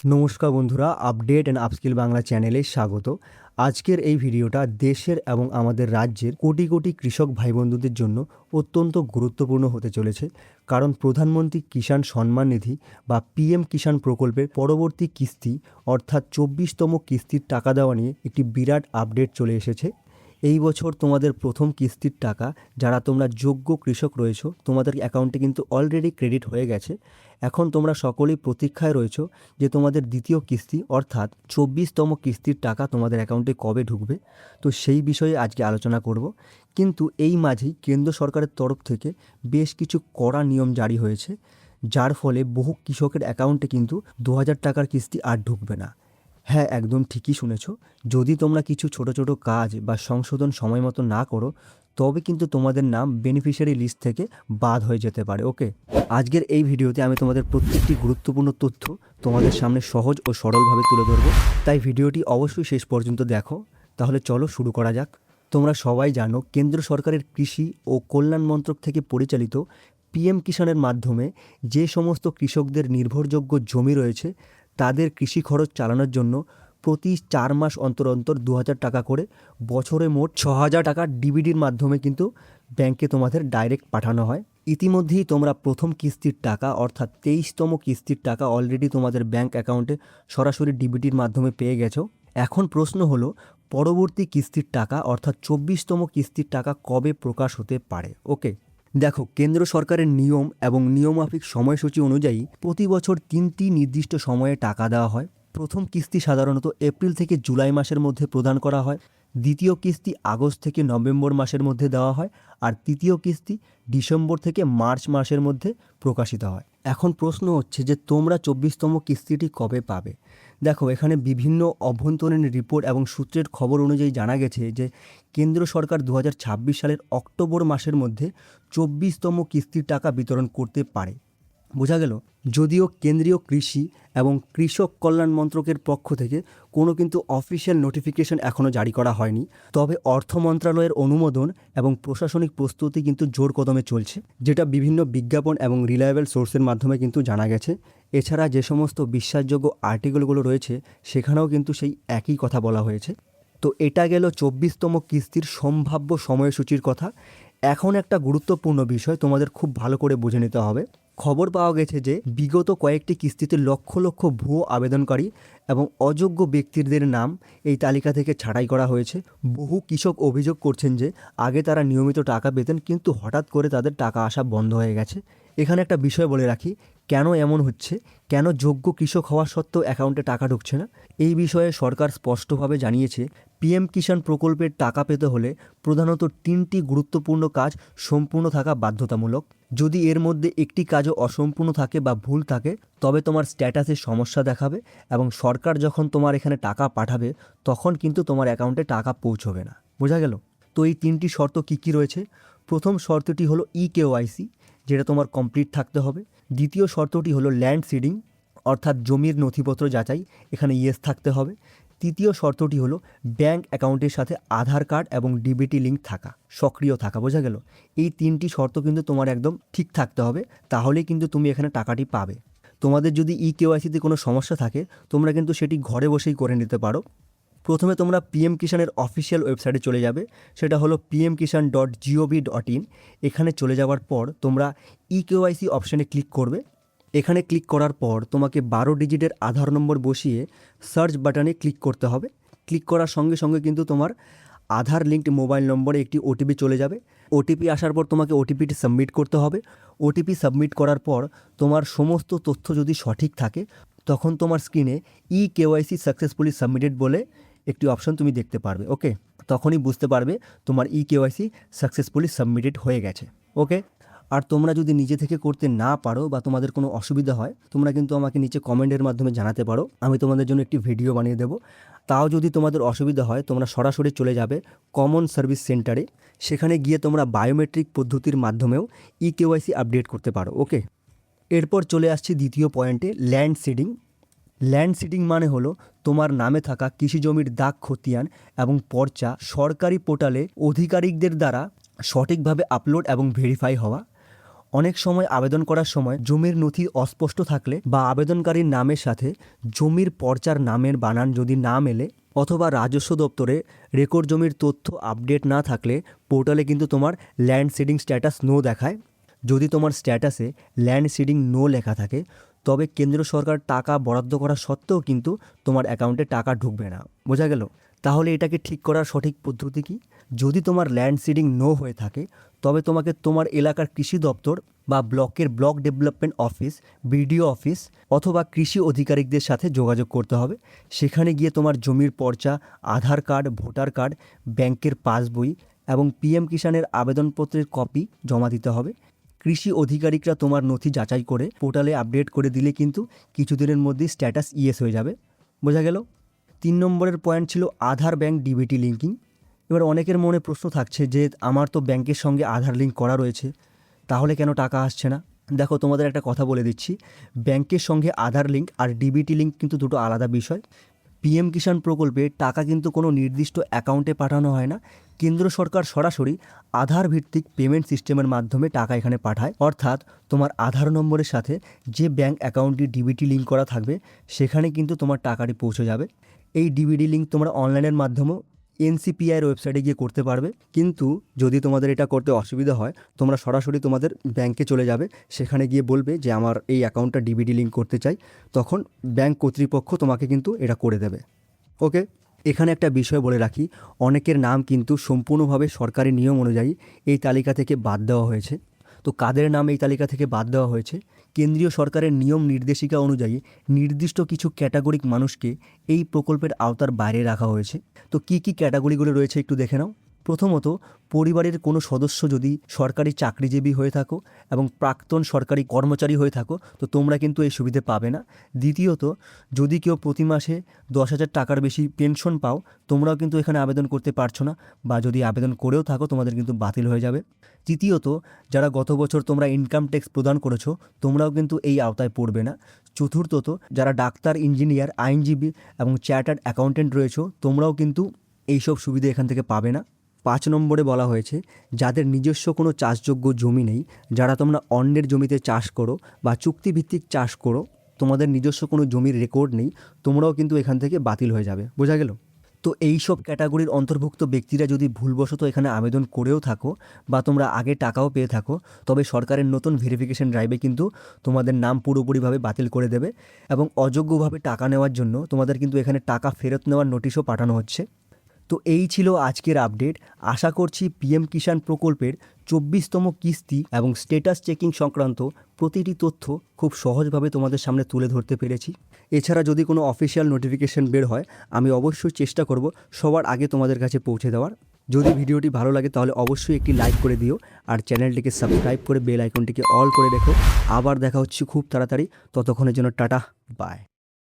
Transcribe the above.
নমস্কার বন্ধুরা, update and upskill Bangla চ্যানেলে স্বাগত। আজকের এই ভিডিওটা দেশের এবং আমাদের রাজ্যের কোটি কোটি কৃষক ভাই বন্ধুদের জন্য অত্যন্ত গুরুত্বপূর্ণ হতে চলেছে। কারণ প্রধানমন্ত্রী কিষাণ সম্মান নিধি বা পিএম কিষাণ প্রকল্পের পরবর্তী কিস্তি অর্থাৎ ২৪তম কিস্তির টাকা দেওয়া নিয়ে একটি বিরাট আপডেট চলে এসেছে। এই বছর তোমাদের প্রথম কিস্তির টাকা যারা তোমরা যোগ্য কৃষক রয়েছো তোমাদের অ্যাকাউন্টে কিন্তু অলরেডি ক্রেডিট হয়ে গেছে। এখন তোমরা সকলেই প্রতীক্ষায় রয়েছো যে তোমাদের দ্বিতীয় কিস্তি অর্থাৎ ২৪তম কিস্তির টাকা তোমাদের অ্যাকাউন্টে কবে ঢুকবে। তো সেই বিষয়ে আজকে আলোচনা করব। কিন্তু এই মাঝেই কেন্দ্র সরকারের তরফ থেকে বেশ কিছু কড়া নিয়ম জারি হয়েছে, যার ফলে বহু কৃষকের অ্যাকাউন্টে কিন্তু ২০০০ টাকার কিস্তি আর ঢুকবে না। হ্যাঁ, একদম ঠিকই শুনেছ। যদি তোমরা কিছু ছোট ছোট কাজ বা সংশোধন সময় মতো না করো তবে কিন্তু তোমাদের নাম বেনিফিশিয়ারি লিস্ট থেকে বাদ হয়ে যেতে পারে। ওকে, আজকের এই ভিডিওতে আমি তোমাদের প্রত্যেকটি গুরুত্বপূর্ণ তথ্য তোমাদের সামনে সহজ ও সরলভাবে তুলে ধরবো, তাই ভিডিওটি অবশ্যই শেষ পর্যন্ত দেখো। তাহলে চলো শুরু করা যাক। তোমরা সবাই জানো কেন্দ্র সরকারের কৃষি ও কল্যাণ মন্ত্রক থেকে পরিচালিত পিএম কিষাণের মাধ্যমে যে সমস্ত কৃষকদের নির্ভরযোগ্য জমি রয়েছে তাদের কৃষি খরচ চালানোর জন্য প্রতি ৪ মাস অন্তর অন্তর ২০০০ টাকা করে বছরে মোট ৬০০০ টাকা ডিবিডির মাধ্যমে কিন্তু ব্যাংকে তোমাদের ডাইরেক্ট পাঠানো হয়। ইতিমধ্যেই তোমরা প্রথম কিস্তির টাকা অর্থাৎ ২৩তম কিস্তির টাকা অলরেডি তোমাদের ব্যাংক অ্যাকাউন্টে সরাসরি ডিবিটির মাধ্যমে পেয়ে গেছো। এখন প্রশ্ন হলো পরবর্তী কিস্তির টাকা অর্থাৎ ২৪তম কিস্তির টাকা কবে প্রকাশ হতে পারে। ওকে, দেখো কেন্দ্র সরকারের নিয়ম এবং নিয়মাফিক সময়সূচি অনুযায়ী প্রতি বছর ৩টি নির্দিষ্ট সময়ে টাকা দেওয়া হয়। প্রথম কিস্তি সাধারণত এপ্রিল থেকে জুলাই মাসের মধ্যে প্রদান করা হয়, দ্বিতীয় কিস্তি আগস্ট থেকে নভেম্বর মাসের মধ্যে দেওয়া হয়, আর তৃতীয় কিস্তি ডিসেম্বর থেকে মার্চ মাসের মধ্যে প্রকাশিত হয়। এখন প্রশ্ন হচ্ছে যে তোমরা ২৪তম কিস্তিটি কবে পাবে। দেখো এখানে বিভিন্ন অভ্যন্তরীণ রিপোর্ট এবং সূত্রের খবর অনুযায়ী জানা গেছে যে কেন্দ্র সরকার ২০২৬ সালের অক্টোবর মাসের মধ্যে ২৪তম কিস্তির টাকা বিতরণ করতে পারে। বোঝা গেল, যদিও কেন্দ্রীয় কৃষি এবং কৃষক কল্যাণ মন্ত্রকের পক্ষ থেকে কোনো কিন্তু অফিসিয়াল নোটিফিকেশন এখনও জারি করা হয়নি, তবে অর্থ মন্ত্রণালয়ের অনুমোদন এবং প্রশাসনিক প্রস্তুতি কিন্তু জোর কদমে চলছে, যেটা বিভিন্ন বিজ্ঞাপন এবং রিলায়েবল সোর্সের মাধ্যমে কিন্তু জানা গেছে। এছাড়া যে সমস্ত বিশ্বাসযোগ্য আর্টিকেলগুলো রয়েছে সেখানেও কিন্তু সেই একই কথা বলা হয়েছে। তো এটা গেল ২৪তম কিস্তির সম্ভাব্য সময়সূচির কথা। এখন একটা গুরুত্বপূর্ণ বিষয় তোমাদের খুব ভালো করে বুঝে নিতে হবে। খবর পাওয়া গেছে যে বিগত কয়েকটি কিস্তিতে লক্ষ লক্ষ ভুয়ো আবেদনকারী এবং অযোগ্য ব্যক্তিদের নাম এই তালিকা থেকে ছাঁটাই করা হয়েছে। বহু কৃষক অভিযোগ করছেন যে আগে তারা নিয়মিত টাকা পেতেন কিন্তু হঠাৎ করে তাদের টাকা আসা বন্ধ হয়ে গেছে। এখানে একটা বিষয় বলে রাখি, কেন এমন হচ্ছে, কেন যোগ্য কৃষক হওয়া সত্ত্বেও অ্যাকাউন্টে টাকা ঢুকছে না। এই বিষয়ে সরকার স্পষ্টভাবে জানিয়েছে পিএম কিষাণ প্রকল্পের টাকা পেতে হলে প্রধানত ৩টি গুরুত্বপূর্ণ কাজ সম্পূর্ণ থাকা বাধ্যতামূলক। যদি এর মধ্যে একটি কাজও অসম্পূর্ণ থাকে বা ভুল থাকে তবে তোমার স্ট্যাটাসে সমস্যা দেখাবে এবং সরকার যখন তোমার এখানে টাকা পাঠাবে তখন কিন্তু তোমার অ্যাকাউন্টে টাকা পৌঁছবে না। বোঝা গেল? তো এই ৩টি শর্ত কী কী রয়েছে। প্রথম শর্তটি হলো ইকেওয়াইসি, যেটা তোমার কমপ্লিট থাকতে হবে। দ্বিতীয় শর্তটি হলো ল্যান্ড সিডিং অর্থাৎ জমির নথিপত্র যাচাই, এখানে ইয়েস থাকতে হবে। তৃতীয় শর্তটি হলো ব্যাংক অ্যাকাউন্টের সাথে আধার কার্ড এবং ডিবিটি লিঙ্ক থাকা, সক্রিয় থাকা। বোঝা গেল? এই 3টি শর্ত কিন্তু তোমার একদম ঠিক থাকতে হবে, তাহলেই কিন্তু তুমি এখানে টাকাটি পাবে। তোমাদের যদি ইকেওয়াইসিতে কোনো সমস্যা থাকে তোমরা কিন্তু সেটি ঘরে বসেই করে নিতে পারো। প্রথমে তোমরা পিএম কিষাণের অফিসিয়াল ওয়েবসাইটে চলে যাবে, সেটা হলো pmkishan.gov.in। এখানে চলে যাওয়ার পর তোমরা ইকেওয়াইসি অপশানে ক্লিক করবে। এখানে ক্লিক করার পর তোমাকে 12 ডিজিটের আধার নম্বর বসিয়ে সার্চ বাটনে ক্লিক করতে হবে। ক্লিক করার সঙ্গে সঙ্গে কিন্তু তোমার আধার লিঙ্কড মোবাইল নম্বরে একটি ওটিপি চলে যাবে। ওটিপি আসার পর তোমাকে ওটিপিটি সাবমিট করতে হবে। ওটিপি সাবমিট করার পর তোমার সমস্ত তথ্য যদি সঠিক থাকে তখন তোমার স্ক্রিনে ইকেওয়াইসি সাকসেসফুলি সাবমিটেড বলে একটি অপশন তুমি দেখতে পারবে। ওকে, তখনই বুঝতে পারবে তোমার ইকেওয়াইসি সাকসেসফুলি সাবমিটেড হয়ে গেছে। ওকে, আর তোমরা যদি নিজে থেকে করতে না পারো বা তোমাদের কোনো অসুবিধা হয় তোমরা কিন্তু আমাকে নিচে কমেন্টের মাধ্যমে জানাতে পারো, আমি তোমাদের জন্য একটি ভিডিও বানিয়ে দেবো। তাও যদি তোমাদের অসুবিধা হয় তোমরা সরাসরি চলে যাবে কমন সার্ভিস সেন্টারে, সেখানে গিয়ে তোমরা বায়োমেট্রিক পদ্ধতির মাধ্যমেও ইকেওয়াইসি আপডেট করতে পারো। ওকে, এরপর চলে আসছি দ্বিতীয় পয়েন্টে, ল্যান্ড সিডিং। ল্যান্ড সিডিং মানে হলো তোমার নামে থাকা কৃষি জমির দাগ খতিয়ান এবং পর্চা সরকারি পোর্টালে আধিকারিকদের দ্বারা সঠিকভাবে আপলোড এবং ভেরিফাই হওয়া। অনেক সময় আবেদন করার সময় জমির নথি অস্পষ্ট থাকলে বা আবেদনকারীর নামের সাথে জমির পর্চার নামের বানান যদি না মেলে অথবা রাজস্ব দপ্তরে রেকর্ড জমির তথ্য আপডেট না থাকলে পোর্টালে কিন্তু তোমার ল্যান্ড সিডিং স্ট্যাটাস নো দেখায়। যদি তোমার স্ট্যাটাসে ল্যান্ড সিডিং নো লেখা থাকে তবে কেন্দ্র সরকার টাকা বরাদ্দ করা সত্ত্বেও কিন্তু তোমার অ্যাকাউন্টে টাকা ঢুকবে না। বোঝা গেল? তাহলে এটাকে ঠিক করার সঠিক পদ্ধতি কী? যদি তোমার ল্যান্ড সিডিং নো হয়ে থাকে তবে তোমাকে তোমার এলাকার কৃষি দপ্তর বা ব্লকের block development office, BDO office অথবা কৃষি আধিকারিকদের সাথে যোগাযোগ করতে হবে। সেখানে গিয়ে তোমার জমির পর্চা, আধার কার্ড, ভোটার কার্ড, ব্যাংকের পাসবই এবং পিএম কিষাণের আবেদনপত্রের কপি জমা দিতে হবে। কৃষি আধিকারিকরা তোমার নথি যাচাই করে পোর্টালে আপডেট করে দিলে কিন্তু কিছুদিনের মধ্যেই স্ট্যাটাস ইয়েস হয়ে যাবে। বোঝা গেল? 3 নম্বরের পয়েন্ট ছিল আধার ব্যাংক ডিবিটি লিঙ্কিং। এবার অনেকের মনে প্রশ্ন থাকছে যে আমার তো ব্যাংকের সঙ্গে আধার লিঙ্ক করা রয়েছে, তাহলে কেন টাকা আসছে না? দেখো, তোমাদের একটা কথা বলে দিচ্ছি, ব্যাংকের সঙ্গে আধার লিঙ্ক আর ডিবিটি লিঙ্ক কিন্তু দুটো আলাদা বিষয়। পিএম কিষাণ প্রকল্পে টাকা কিন্তু কোনো নির্দিষ্ট অ্যাকাউন্টে পাঠানো হয় না। কেন্দ্র সরকার সরাসরি আধার ভিত্তিক পেমেন্ট সিস্টেমের মাধ্যমে টাকা এখানে পাঠায়। অর্থাৎ তোমার আধার নম্বরের সাথে যে ব্যাংক অ্যাকাউন্টটি ডিবিটি লিঙ্ক করা থাকবে সেখানে কিন্তু তোমার টাকাটি পৌঁছে যাবে। এই ডিবিটি লিঙ্ক তোমরা অনলাইনের মাধ্যমেও এনসিপিআইয়ের ওয়েবসাইটে গিয়ে করতে পারবে। কিন্তু যদি তোমাদের এটা করতে অসুবিধা হয় তোমরা সরাসরি তোমাদের ব্যাংকে চলে যাবে, সেখানে গিয়ে বলবে যে আমার এই অ্যাকাউন্টটা ডিবিটি লিঙ্ক করতে চাই, তখন ব্যাংক কর্তৃপক্ষ তোমাকে কিন্তু এটা করে দেবে। ওকে, এখানে একটা বিষয় বলে রাখি, অনেকের নাম কিন্তু সম্পূর্ণভাবে সরকারি নিয়ম অনুযায়ী এই তালিকা থেকে বাদ দেওয়া হয়েছে। তো কাদের নাম এই তালিকা থেকে বাদ দেওয়া হয়েছে? কেন্দ্রীয় সরকারের নিয়ম নির্দেশিকা অনুযায়ী নির্দিষ্ট কিছু ক্যাটাগরিক মানুষকে এই প্রকল্পের আওতার বাইরে রাখা হয়েছে। তো কী কী ক্যাটাগরিগুলো রয়েছে একটু দেখে নাও। প্রথমত, পরিবারের কোনো সদস্য যদি সরকারি চাকরিজীবী হয়ে থাকো এবং প্রাক্তন সরকারি কর্মচারী হয়ে থাকো তো তোমরা কিন্তু এই সুবিধে পাবে না। দ্বিতীয়ত, যদি কেউ প্রতি মাসে 10,000 টাকার বেশি পেনশন পাও তোমরাও কিন্তু এখানে আবেদন করতে পারছো না, বা যদি আবেদন করেও থাকো তোমাদের কিন্তু বাতিল হয়ে যাবে। তৃতীয়ত, যারা গত বছর তোমরা ইনকাম ট্যাক্স প্রদান করেছো তোমরাও কিন্তু এই আওতায় পড়বে না। চতুর্থত, যারা ডাক্তার, ইঞ্জিনিয়ার, আইনজীবী এবং চার্টার্ড অ্যাকাউন্টেন্ট রয়েছো তোমরাও কিন্তু এইসব সুবিধা এখান থেকে পাবে না। 5 নম্বরে বলা হয়েছে যাদের নিজস্ব কোনো চাষযোগ্য জমি নেই, যারা তোমরা অন্যের জমিতে চাষ করো বা চুক্তিভিত্তিক চাষ করো, তোমাদের নিজস্ব কোনো জমির রেকর্ড নেই, তোমরাও কিন্তু এখান থেকে বাতিল হয়ে যাবে। বোঝা গেল? তো এই সব ক্যাটাগরির অন্তর্ভুক্ত ব্যক্তিরা যদি ভুলবশত এখানে আবেদন করেও থাকো বা তোমরা আগে টাকাও পেয়ে থাকো তবে সরকারের নতুন ভেরিফিকেশন ড্রাইভে কিন্তু তোমাদের নাম পুরোপুরিভাবে বাতিল করে দেবে এবং অযোগ্যভাবে টাকা নেওয়ার জন্য তোমাদের কিন্তু এখানে টাকা ফেরত নেওয়ার নোটিশও পাঠানো হচ্ছে। তো এই ছিল আজকের আপডেট। আশা করছি পিএম কিষাণ প্রকল্পের 24তম কিস্তি এবং স্ট্যাটাস চেকিং সংক্রান্ত প্রতিটি তথ্য খুব সহজভাবে তোমাদের সামনে তুলে ধরতে পেরেছি। এছাড়া যদি কোনো অফিসিয়াল নোটিফিকেশন বের হয় আমি অবশ্যই চেষ্টা করব সবার আগে তোমাদের কাছে পৌঁছে দেওয়ার। যদি ভিডিওটি ভালো লাগে তাহলে অবশ্যই একটি লাইক করে দিও আর চ্যানেলটিকে সাবস্ক্রাইব করে বেল আইকনটিকে অল করে রেখো। আবার দেখা হচ্ছে খুব তাড়াতাড়ি, ততক্ষণের জন্য টাটা, বাই।